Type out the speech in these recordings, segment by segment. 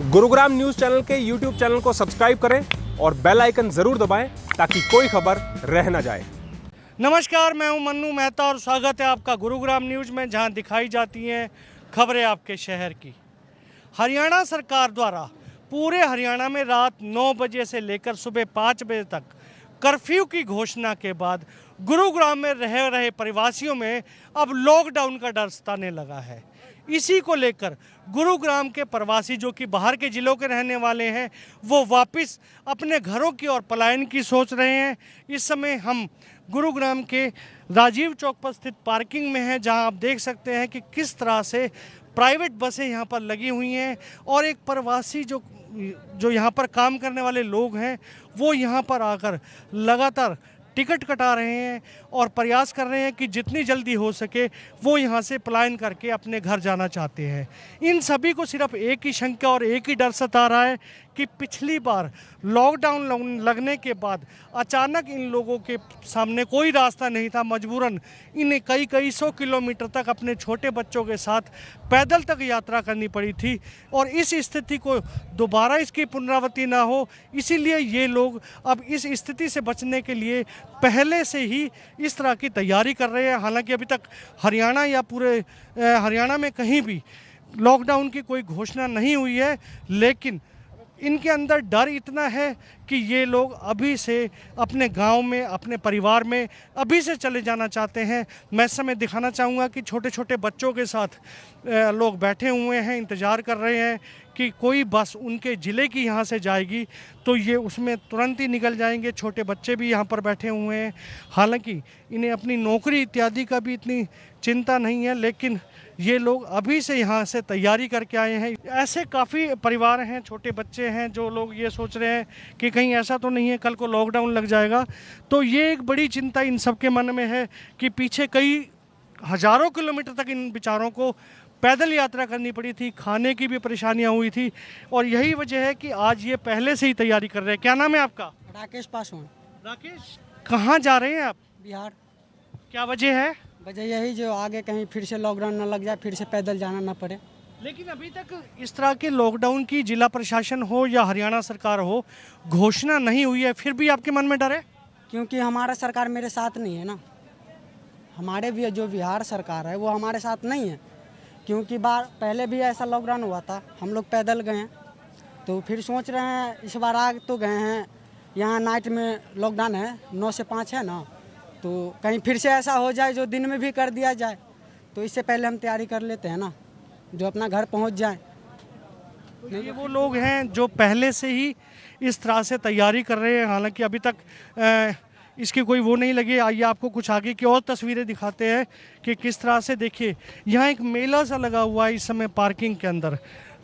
Gurugram news channel के YouTube channel को subscribe करें और बेल आइकन जरूर दबाएं ताकि कोई खबर रह न जाए। नमस्कार, मैं हूं मन्नू मेहता और स्वागत है आपका गुरुग्राम न्यूज़ में, जहां दिखाई जाती हैं खबरें आपके शहर की। हरियाणा सरकार द्वारा पूरे हरियाणा में रात 9 बजे से लेकर सुबह 5 बजे तक कर्फ्यू की घोषणा के बाद गुरुग्राम में रह रहे प्रवासियों में अब लॉकडाउन का डर सताने लगा है। इसी को लेकर गुरुग्राम के प्रवासी जो कि बाहर के ज़िलों के रहने वाले हैं, वो वापस अपने घरों की ओर पलायन की सोच रहे हैं। इस समय हम गुरुग्राम के राजीव चौक पर स्थित पार्किंग में हैं, जहां आप देख सकते हैं कि किस तरह से प्राइवेट बसें यहां पर लगी हुई हैं और एक प्रवासी जो यहां पर काम करने वाले लोग हैं, वो यहां पर आकर लगातार टिकट कटा रहे हैं और प्रयास कर रहे हैं कि जितनी जल्दी हो सके वो यहाँ से पलायन करके अपने घर जाना चाहते हैं। इन सभी को सिर्फ एक ही शंका और एक ही डर सता रहा है कि पिछली बार लॉकडाउन लगने के बाद अचानक इन लोगों के सामने कोई रास्ता नहीं था, मजबूरन इन्हें कई सौ किलोमीटर तक अपने छोटे बच्चों के साथ पैदल तक यात्रा करनी पड़ी थी और इस स्थिति को दोबारा इसकी पुनरावृत्ति ना हो, इसीलिए ये लोग अब इस स्थिति से बचने के लिए पहले से ही इस तरह की तैयारी कर रहे हैं। हालांकि अभी तक हरियाणा या पूरे हरियाणा में कहीं भी लॉकडाउन की कोई घोषणा नहीं हुई है, लेकिन इनके अंदर डर इतना है कि ये लोग अभी से अपने गांव में, अपने परिवार में अभी से चले जाना चाहते हैं। मैं इस समय दिखाना चाहूँगा कि छोटे छोटे बच्चों के साथ लोग बैठे हुए हैं, इंतज़ार कर रहे हैं कि कोई बस उनके ज़िले की यहाँ से जाएगी तो ये उसमें तुरंत ही निकल जाएंगे। छोटे बच्चे भी यहाँ पर बैठे हुए हैं। हालांकि इन्हें अपनी नौकरी इत्यादि का भी इतनी चिंता नहीं है, लेकिन ये लोग अभी से यहाँ से तैयारी करके आए हैं। ऐसे काफ़ी परिवार हैं, छोटे बच्चे हैं, जो लोग ये सोच रहे हैं कि कहीं ऐसा तो नहीं है कल को लॉकडाउन लग जाएगा। तो ये एक बड़ी चिंता इन सब के मन में है कि पीछे कई हज़ारों किलोमीटर तक इन बेचारों को पैदल यात्रा करनी पड़ी थी, खाने की भी परेशानियाँ हुई थी और यही वजह है कि आज ये पहले से ही तैयारी कर रहे हैं। क्या नाम है आपका? राकेश पासवान। राकेश, कहाँ जा रहे हैं आप? बिहार। क्या वजह है? वजह यही जो आगे कहीं फिर से लॉकडाउन ना लग जाए, फिर से पैदल जाना ना पड़े। लेकिन अभी तक इस तरह के लॉकडाउन की जिला प्रशासन हो या हरियाणा सरकार हो, घोषणा नहीं हुई है, फिर भी आपके मन में डर है? क्योंकि हमारा सरकार मेरे साथ नहीं है ना। हमारे भी जो बिहार सरकार है वो हमारे साथ नहीं है, क्योंकि पहले भी ऐसा लॉकडाउन हुआ था, हम लोग पैदल गए हैं। तो फिर सोच रहे हैं इस बार आग तो गए हैं, यहाँ नाइट में लॉकडाउन है, 9 से 5 है ना, तो कहीं फिर से ऐसा हो जाए जो दिन में भी कर दिया जाए, तो इससे पहले हम तैयारी कर लेते हैं ना, जो अपना घर पहुंच जाए। तो ये वो लोग हैं जो पहले से ही इस तरह से तैयारी कर रहे हैं। हालांकि अभी तक इसकी कोई वो नहीं लगी। आइए आपको कुछ आगे की और तस्वीरें दिखाते हैं कि किस तरह से, देखिए यहाँ एक मेला सा लगा हुआ है इस समय पार्किंग के अंदर।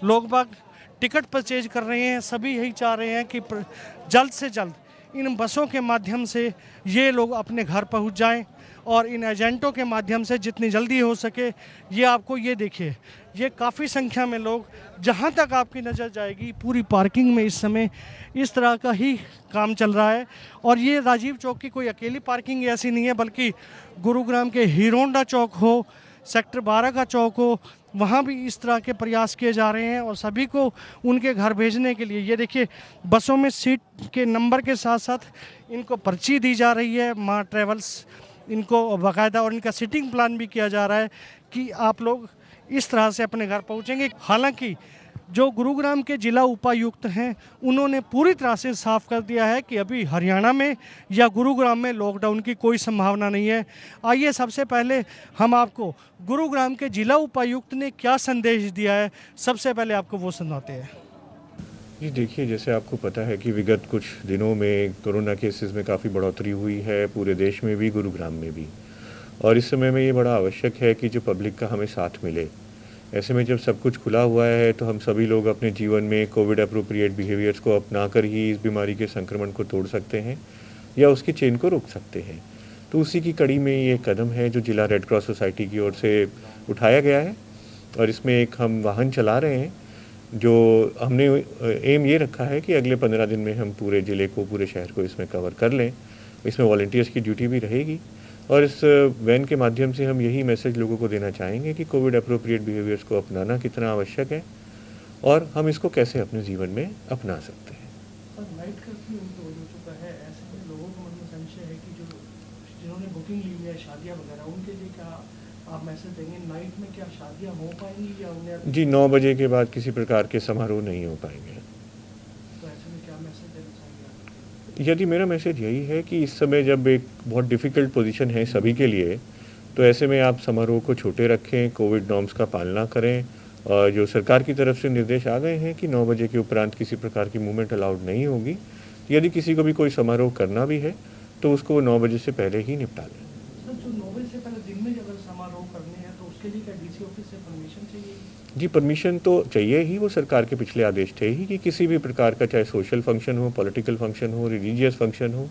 लोग बाग टिकट परचेज कर रहे हैं, सभी यही चाह रहे हैं कि जल्द से जल्द इन बसों के माध्यम से ये लोग अपने घर पहुंच जाएं और इन एजेंटों के माध्यम से जितनी जल्दी हो सके। ये आपको ये देखिए, ये काफ़ी संख्या में लोग, जहां तक आपकी नज़र जाएगी पूरी पार्किंग में इस समय इस तरह का ही काम चल रहा है। और ये राजीव चौक की कोई अकेली पार्किंग ऐसी नहीं है, बल्कि गुरुग्राम के हीरोंडा चौक हो, सेक्टर 12 का चौक हो, वहाँ भी इस तरह के प्रयास किए जा रहे हैं और सभी को उनके घर भेजने के लिए ये देखिए बसों में सीट के नंबर के साथ साथ इनको पर्ची दी जा रही है। माँ ट्रेवल्स इनको बाकायदा, और इनका सीटिंग प्लान भी किया जा रहा है कि आप लोग इस तरह से अपने घर पहुँचेंगे। हालांकि जो गुरुग्राम के जिला उपायुक्त हैं, उन्होंने पूरी तरह से साफ कर दिया है कि अभी हरियाणा में या गुरुग्राम में लॉकडाउन की कोई संभावना नहीं है। आइए सबसे पहले हम आपको गुरुग्राम के जिला उपायुक्त ने क्या संदेश दिया है, सबसे पहले आपको वो सुनाते हैं। जी देखिए, जैसे आपको पता है कि विगत कुछ दिनों में कोरोना केसेस में काफ़ी बढ़ोतरी हुई है, पूरे देश में भी, गुरुग्राम में भी। और इस समय में ये बड़ा आवश्यक है कि जो पब्लिक का हमें साथ मिले। ऐसे में जब सब कुछ खुला हुआ है तो हम सभी लोग अपने जीवन में कोविड अप्रोप्रिएट बिहेवियर्स को अपनाकर ही इस बीमारी के संक्रमण को तोड़ सकते हैं या उसकी चेन को रोक सकते हैं। तो उसी की कड़ी में ये कदम है जो जिला रेड क्रॉस सोसाइटी की ओर से उठाया गया है और इसमें एक हम वाहन चला रहे हैं, जो हमने एम ये रखा है कि अगले 15 दिन में हम पूरे ज़िले को, पूरे शहर को इसमें कवर कर लें। इसमें वॉलंटियर्स की ड्यूटी भी रहेगी और इस वैन के माध्यम से हम यही मैसेज लोगों को देना चाहेंगे कि कोविड अप्रोप्रिएट बिहेवियर्स को अपनाना कितना आवश्यक है और हम इसको कैसे अपने जीवन में अपना सकते हैं। सर, नाइट कर्फ्यू हो चुका है, ऐसे में लोगों के मन में संशय है कि जिन्होंने बुकिंग ली हुई है शादियां वगैरह, उनके लिए क्या आप मैसेज देंगे? नाइट में क्या शादियां हो पाएंगी या उन्हें जी, 9 बजे के बाद किसी प्रकार के समारोह नहीं हो पाएंगे। तो ऐसे में क्या मैसेज देना चाहिए? यदि मेरा मैसेज यही है कि इस समय जब एक बहुत डिफ़िकल्ट पोजीशन है सभी के लिए, तो ऐसे में आप समारोह को छोटे रखें, कोविड नॉर्म्स का पालना करें। और जो सरकार की तरफ से निर्देश आ गए हैं कि 9 बजे के उपरांत किसी प्रकार की मूवमेंट अलाउड नहीं होगी। यदि किसी को भी कोई समारोह करना भी है तो उसको 9 बजे से पहले ही निपटा लें। सर, जो 9 बजे से पहले दिन में अगर समारोह करने हैं तो उसके लिए क्या डीसी ऑफिस से परमिशन चाहिए? जी, परमिशन तो चाहिए ही, वो सरकार के पिछले आदेश थे ही कि किसी भी प्रकार का चाहे सोशल फंक्शन हो, पॉलिटिकल फंक्शन हो, रिलीजियस फंक्शन हो,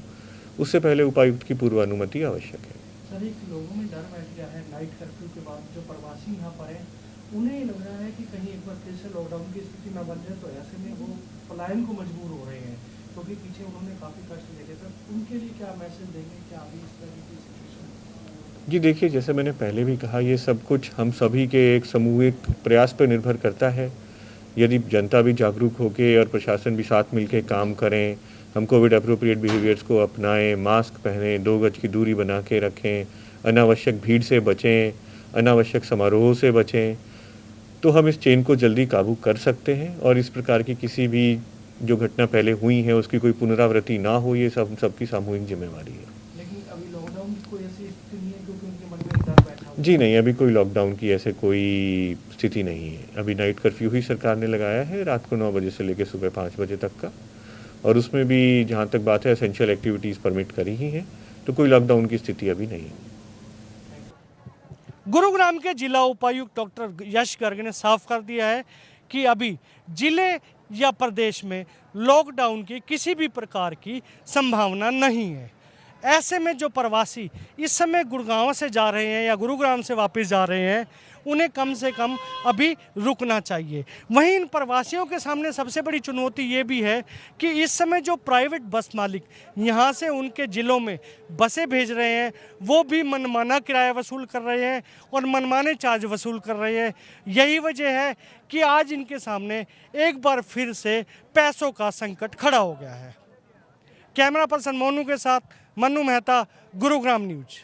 उससे पहले उपायुक्त की पूर्व अनुमति आवश्यक है। सर, एक लोगों में डर बैठ गया है नाइट कर्फ्यू के बाद, जो प्रवासी यहाँ पर हैं उन्हें लग रहा है कि कहीं एक बार फिर से लॉकडाउन की स्थिति न बन जाए, तो ऐसे में वो पलायन को मजबूर हो रहे हैं, क्योंकि पीछे उन्होंने काफ़ी कष्ट देखे। सर, उनके लिए क्या मैसेज देंगे? क्या अभी इस तरह की सिचुएशन? जी देखिए, जैसे मैंने पहले भी कहा, ये सब कुछ हम सभी के एक सामूहिक प्रयास पर निर्भर करता है। यदि जनता भी जागरूक होकर और प्रशासन भी साथ मिलकर काम करें, हम कोविड अप्रोप्रिएट बिहेवियर्स को अपनाएं, मास्क पहनें, 2 गज की दूरी बना के रखें, अनावश्यक भीड़ से बचें, अनावश्यक समारोहों से बचें, तो हम इस चेन को जल्दी काबू कर सकते हैं और इस प्रकार की किसी भी जो घटना पहले हुई है उसकी कोई पुनरावृत्ति ना हो। ये सबकी सामूहिक जिम्मेवारी है। लेकिन अभी लॉकडाउन की कोई ऐसी स्थिति नहीं है क्योंकि उनके मन में डर बैठा हुआ है। जी नहीं, अभी कोई लॉकडाउन की ऐसे कोई स्थिति नहीं है। अभी नाइट कर्फ्यू ही सरकार ने लगाया है, रात को 9 बजे से लेकर सुबह 5 बजे तक का, और उसमें भी जहाँ तक बात है एसेंशियल एक्टिविटीज़ परमिट करी ही हैं, तो कोई लॉकडाउन की स्थिति अभी नहीं है। गुरुग्राम के जिला उपायुक्त डॉक्टर यश गर्ग ने साफ कर दिया है कि अभी जिले या प्रदेश में लॉकडाउन की किसी भी प्रकार की संभावना नहीं है। ऐसे में जो प्रवासी इस समय गुड़गांव से जा रहे हैं या गुरुग्राम से वापस जा रहे हैं, उन्हें कम से कम अभी रुकना चाहिए। वहीं इन प्रवासियों के सामने सबसे बड़ी चुनौती ये भी है कि इस समय जो प्राइवेट बस मालिक यहाँ से उनके ज़िलों में बसें भेज रहे हैं, वो भी मनमाना किराया वसूल कर रहे हैं और मनमाने चार्ज वसूल कर रहे हैं। यही वजह है कि आज इनके सामने एक बार फिर से पैसों का संकट खड़ा हो गया है। कैमरा पर्सन मोनू के साथ मन्नू मेहता, गुरुग्राम न्यूज।